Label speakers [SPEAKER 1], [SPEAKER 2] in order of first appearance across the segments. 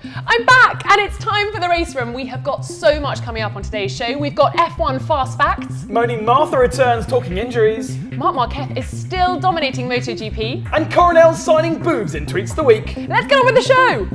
[SPEAKER 1] I'm back and it's time for the race room. We have got so much coming up on today's show. We've got F1 fast facts.
[SPEAKER 2] Moaning Martha returns talking injuries.
[SPEAKER 1] Marc Marquez is still dominating MotoGP.
[SPEAKER 2] And Coronel signing boobs in Tweets the Week.
[SPEAKER 1] Let's get on with the show.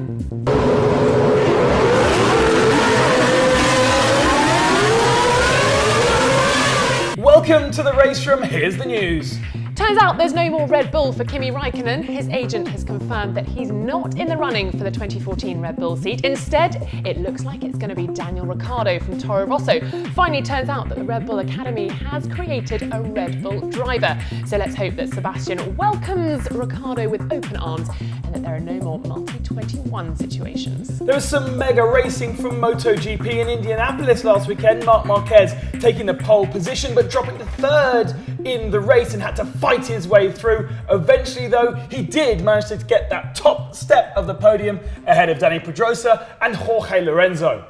[SPEAKER 2] Welcome to the race room. Here's the news.
[SPEAKER 1] Turns out there's no more Red Bull for Kimi Räikkönen. His agent has confirmed that he's not in the running for the 2014 Red Bull seat. Instead, it looks like it's going to be Daniel Ricciardo from Toro Rosso. Finally, turns out that the Red Bull Academy has created a Red Bull driver. So let's hope that Sebastian welcomes Ricciardo with open arms and that there are no more multi-21 situations.
[SPEAKER 2] There was some mega racing from MotoGP in Indianapolis last weekend. Marc Marquez taking the pole position but dropping to third in the race and had to fight his way through. Eventually though, he did manage to get that top step of the podium ahead of Dani Pedrosa and Jorge Lorenzo.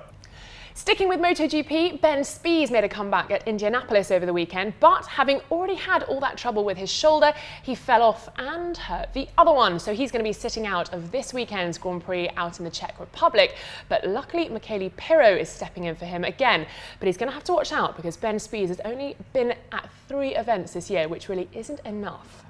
[SPEAKER 1] Sticking with MotoGP, Ben Spies made a comeback at Indianapolis over the weekend, but having already had all that trouble with his shoulder, he fell off and hurt the other one. So he's going to be sitting out of this weekend's Grand Prix out in the Czech Republic. But luckily, Michele Pirro is stepping in for him again. But he's going to have to watch out because Ben Spies has only been at 3 events this year, which really isn't enough.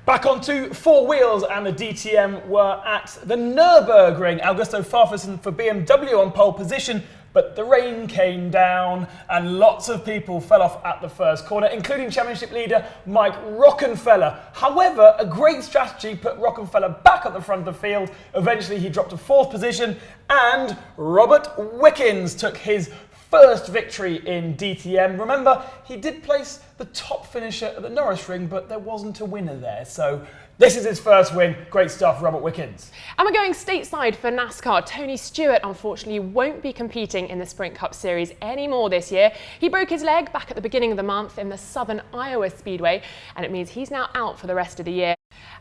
[SPEAKER 2] Back onto four wheels, and the DTM were at the Nürburgring. Augusto Farfus for BMW on pole position, but the rain came down and lots of people fell off at the first corner, including championship leader Mike Rockenfeller. However, a great strategy put Rockenfeller back at the front of the field. Eventually he dropped to 4th position, and Robert Wickens took his first victory in DTM. Remember, he did place the top finisher at the Norris Ring, but there wasn't a winner there. So this is his first win. Great stuff, Robert Wickens. And
[SPEAKER 1] we're going stateside for NASCAR. Tony Stewart, unfortunately, won't be competing in the Sprint Cup Series anymore this year. He broke his leg back at the beginning of the month in the Southern Iowa Speedway, and it means he's now out for the rest of the year.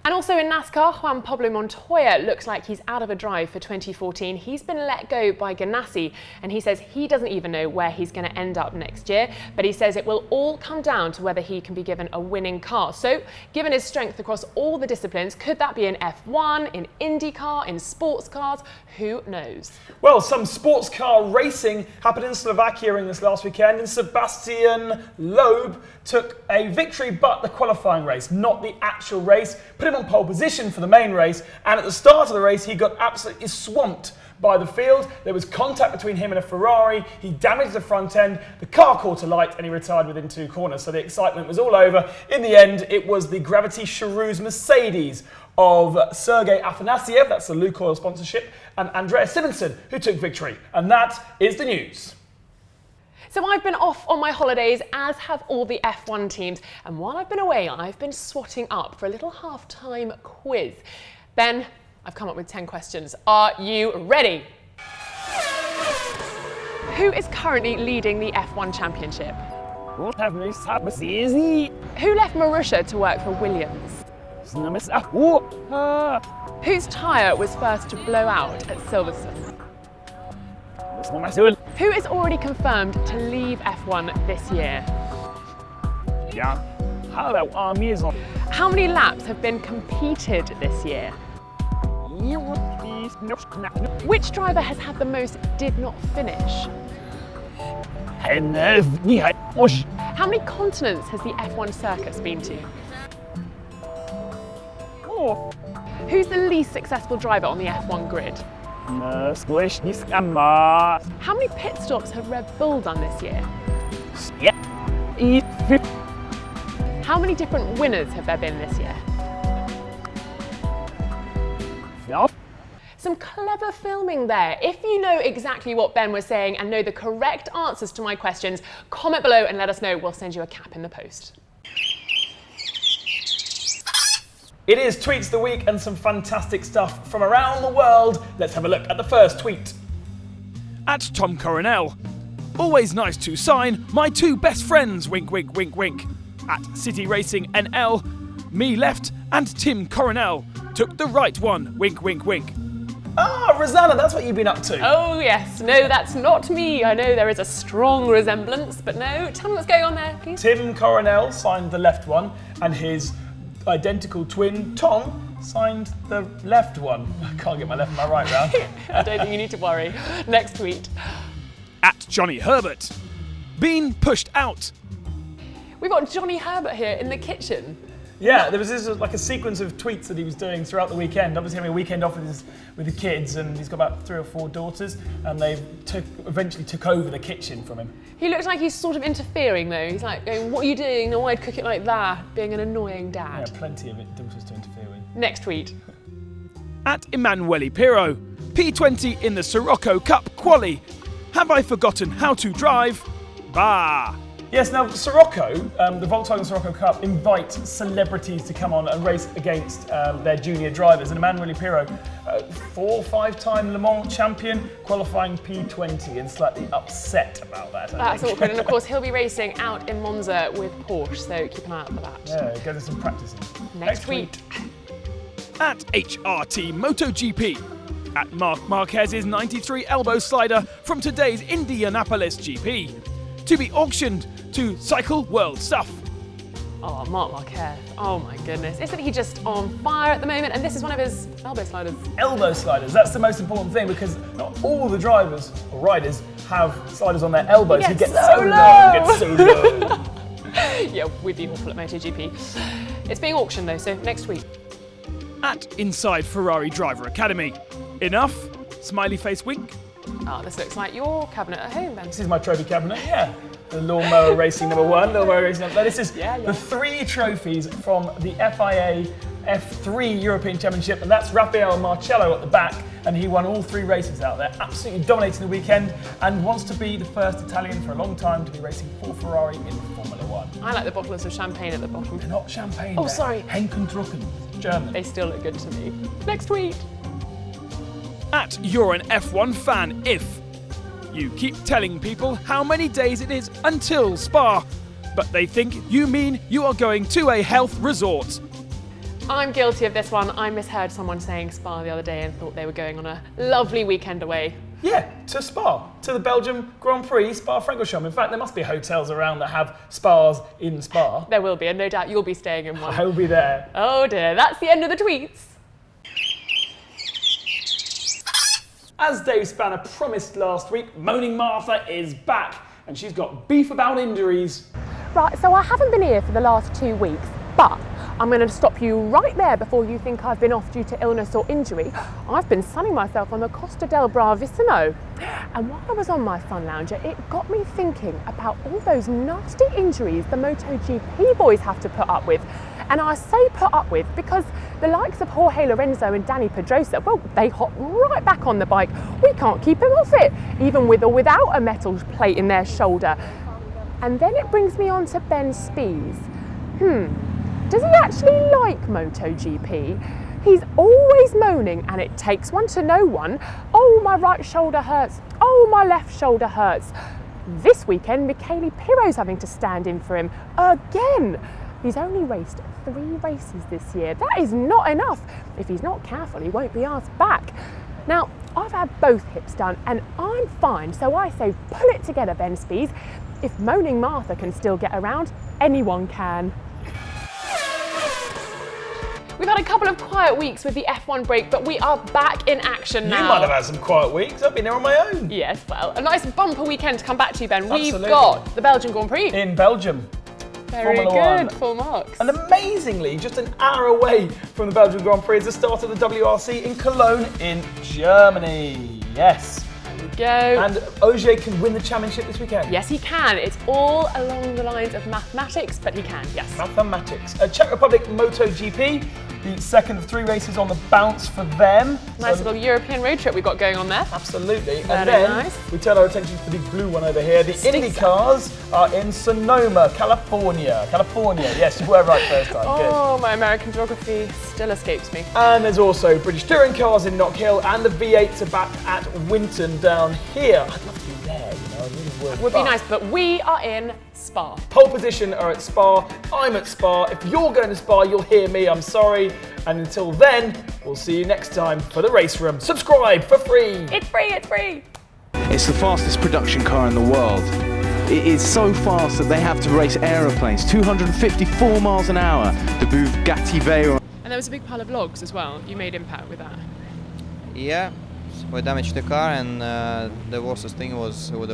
[SPEAKER 1] And also in NASCAR, Juan Pablo Montoya looks like he's out of a drive for 2014. He's been let go by Ganassi, and he says he doesn't even know where he's going to end up next year, but he says it will all come down to whether he can be given a winning car. So, given his strength across all the disciplines, could that be in F1, in IndyCar, in sports cars? Who knows?
[SPEAKER 2] Well, some sports car racing happened in Slovakia in this last weekend, and Sebastian Loeb took a victory, but the qualifying race, not the actual race, put him on pole position for the main race, and at the start of the race he got absolutely swamped by the field. There was contact between him and a Ferrari. He damaged the front end, the car caught alight, and he retired within 2 corners. So the excitement was all over. In the end, it was the Gravity Charouz Mercedes of Sergei Afanasiev, that's the Lukoil sponsorship, and Andreas Simonsen who took victory. And that is the news.
[SPEAKER 1] So I've been off on my holidays, as have all the F1 teams. And while I've been away, I've been swatting up for a little half-time quiz. Ben, I've come up with 10 questions. Are you ready? Who is currently leading the F1 championship? Who left Marussia to work for Williams? Whose tyre was first to blow out at Silverstone? Who is already confirmed to leave F1 this year? How many laps have been competed this year? Which driver has had the most did not finish? How many continents has the F1 circus been to? Who's the least successful driver on the F1 grid? How many pit stops have Red Bull done this year? How many different winners have there been this year? Some clever filming there. If you know exactly what Ben was saying and know the correct answers to my questions, comment below and let us know. We'll send you a cap in the post.
[SPEAKER 2] It is Tweets the Week and some fantastic stuff from around the world. Let's have a look at the first tweet.
[SPEAKER 3] At Tom Coronel. Always nice to sign my 2 best friends, wink, wink, wink, wink. At City Racing NL, me left and Tim Coronel took the right one, wink, wink, wink.
[SPEAKER 2] Ah, Rosanna, that's what you've been up to.
[SPEAKER 1] Oh yes, no, that's not me. I know there is a strong resemblance, but no, tell me what's going on there, please.
[SPEAKER 2] Tim Coronel signed the left one, and his identical twin, Tom, signed the left one. I can't get my left and my right round.
[SPEAKER 1] I don't think you need to worry. Next tweet.
[SPEAKER 3] At Johnny Herbert. Been pushed out.
[SPEAKER 1] We've got Johnny Herbert here in the kitchen.
[SPEAKER 2] Yeah, there was like a sequence of tweets that he was doing throughout the weekend. Obviously having a weekend off with the kids, and he's got about 3 or 4 daughters, and they eventually took over the kitchen from him.
[SPEAKER 1] He looks like he's sort of interfering though. He's like going, what are you doing? No, I'd cook it like that. Being an annoying dad.
[SPEAKER 2] Yeah, plenty of daughters to interfere with.
[SPEAKER 1] Next tweet.
[SPEAKER 3] At Emanuele Pirro. P20 in the Sirocco Cup quali. Have I forgotten how to drive? Bah.
[SPEAKER 2] Yes, now Sirocco, the Volkswagen Sirocco Cup invites celebrities to come on and race against their junior drivers. And Emanuele Pirro, 4 or 5-time Le Mans champion, qualifying P20, and slightly upset about that.
[SPEAKER 1] That's awkward, and of course he'll be racing out in Monza with Porsche, so keep an eye out for that.
[SPEAKER 2] Yeah, getting some practicing.
[SPEAKER 1] Next tweet.
[SPEAKER 3] At HRT MotoGP. At Marc Marquez's 93 elbow slider from today's Indianapolis GP. To be auctioned to Cycle World Stuff.
[SPEAKER 1] Oh, Marc Marquez. Oh my goodness. Isn't he just on fire at the moment? And this is one of his elbow sliders.
[SPEAKER 2] Elbow sliders, that's the most important thing, because not all the drivers or riders have sliders on their elbows.
[SPEAKER 1] He gets so
[SPEAKER 2] low. Gets so low.
[SPEAKER 1] Yeah, we'd be awful at MotoGP. It's being auctioned though, so next week.
[SPEAKER 3] At Inside Ferrari Driver Academy. Enough? Smiley face wink.
[SPEAKER 1] Oh, this looks like your cabinet at home, Ben.
[SPEAKER 2] This is my trophy cabinet, yeah. The Lawnmower Racing number 1, Lawnmower Racing number 2. This is the 3 trophies from the FIA F3 European Championship, and that's Raffaele Marcello at the back, and he won all 3 races out there, absolutely dominating the weekend, and wants to be the first Italian for a long time to be racing for Ferrari in Formula 1.
[SPEAKER 1] I like the bottles of champagne at the bottom.
[SPEAKER 2] They're not champagne.
[SPEAKER 1] Oh, sorry.
[SPEAKER 2] Henkendrucken, German.
[SPEAKER 1] They still look good to me. Next tweet.
[SPEAKER 3] At You're an F1 Fan If. You keep telling people how many days it is until Spa, but they think you mean you are going to a health resort.
[SPEAKER 1] I'm guilty of this one. I misheard someone saying Spa the other day and thought they were going on a lovely weekend away.
[SPEAKER 2] Yeah, to Spa, to the Belgium Grand Prix, Spa-Francorchamps. In fact, there must be hotels around that have spas in Spa.
[SPEAKER 1] There will be, and no doubt you'll be staying in one.
[SPEAKER 2] I will be there.
[SPEAKER 1] Oh dear, that's the end of the tweets.
[SPEAKER 2] As Dave Spanner promised last week, Moaning Martha is back, and she's got beef about injuries.
[SPEAKER 1] Right, so I haven't been here for the last 2 weeks, but I'm going to stop you right there before you think I've been off due to illness or injury. I've been sunning myself on the Costa del Bravissimo. And while I was on my sun lounger, it got me thinking about all those nasty injuries the MotoGP boys have to put up with. And I say put up with because the likes of Jorge Lorenzo and Dani Pedrosa, well, they hop right back on the bike. We can't keep them off it, even with or without a metal plate in their shoulder. And then it brings me on to Ben Spies. Does he actually like MotoGP? He's always moaning, and it takes one to know one. Oh, my right shoulder hurts. Oh, my left shoulder hurts. This weekend, Michele Pirro's having to stand in for him again. He's only raced 3 races this year. That is not enough. If he's not careful, he won't be asked back. Now, I've had both hips done and I'm fine, so I say pull it together, Ben Spies. If Moaning Martha can still get around, anyone can. We've had a couple of quiet weeks with the F1 break, but we are back in action now.
[SPEAKER 2] You might have had some quiet weeks. I've been here on my own.
[SPEAKER 1] Yes, well, a nice bumper weekend to come back to, Ben.
[SPEAKER 2] Absolutely.
[SPEAKER 1] We've got the Belgian Grand Prix.
[SPEAKER 2] In Belgium.
[SPEAKER 1] Very
[SPEAKER 2] Formula
[SPEAKER 1] good, 1. Full marks.
[SPEAKER 2] And amazingly, just an hour away from the Belgian Grand Prix is the start of the WRC in Cologne in Germany. Yes.
[SPEAKER 1] There we go.
[SPEAKER 2] And Ogier can win the championship this weekend.
[SPEAKER 1] Yes, he can. It's all along the lines of mathematics, but he can, yes.
[SPEAKER 2] Mathematics. Czech Republic MotoGP, the second of 3 races on the bounce for them.
[SPEAKER 1] Nice little European road trip we've got going on there.
[SPEAKER 2] Absolutely.
[SPEAKER 1] Very
[SPEAKER 2] and then
[SPEAKER 1] nice.
[SPEAKER 2] we turn our attention to the big blue one over here. The Indy cars are in Sonoma, California. Yes, you were right first time.
[SPEAKER 1] Oh, my American geography still escapes me.
[SPEAKER 2] And there's also British touring cars in Knock Hill, and the V8s are back at Winton down here. I'd love to be there, you know, I really would.
[SPEAKER 1] Would be nice, but we are in Spa.
[SPEAKER 2] Pole position are at Spa, I'm at Spa. If you're going to Spa, you'll hear me, I'm sorry. And until then, we'll see you next time for the Race Room. Subscribe for free.
[SPEAKER 1] It's free, it's free.
[SPEAKER 4] It's the fastest production car in the world. It is so fast that they have to race aeroplanes, 254 miles an hour. The Bugatti Veyron.
[SPEAKER 1] And there was a big pile of logs as well. You made impact with that.
[SPEAKER 5] Yeah, we damaged the car, and the worst thing was with the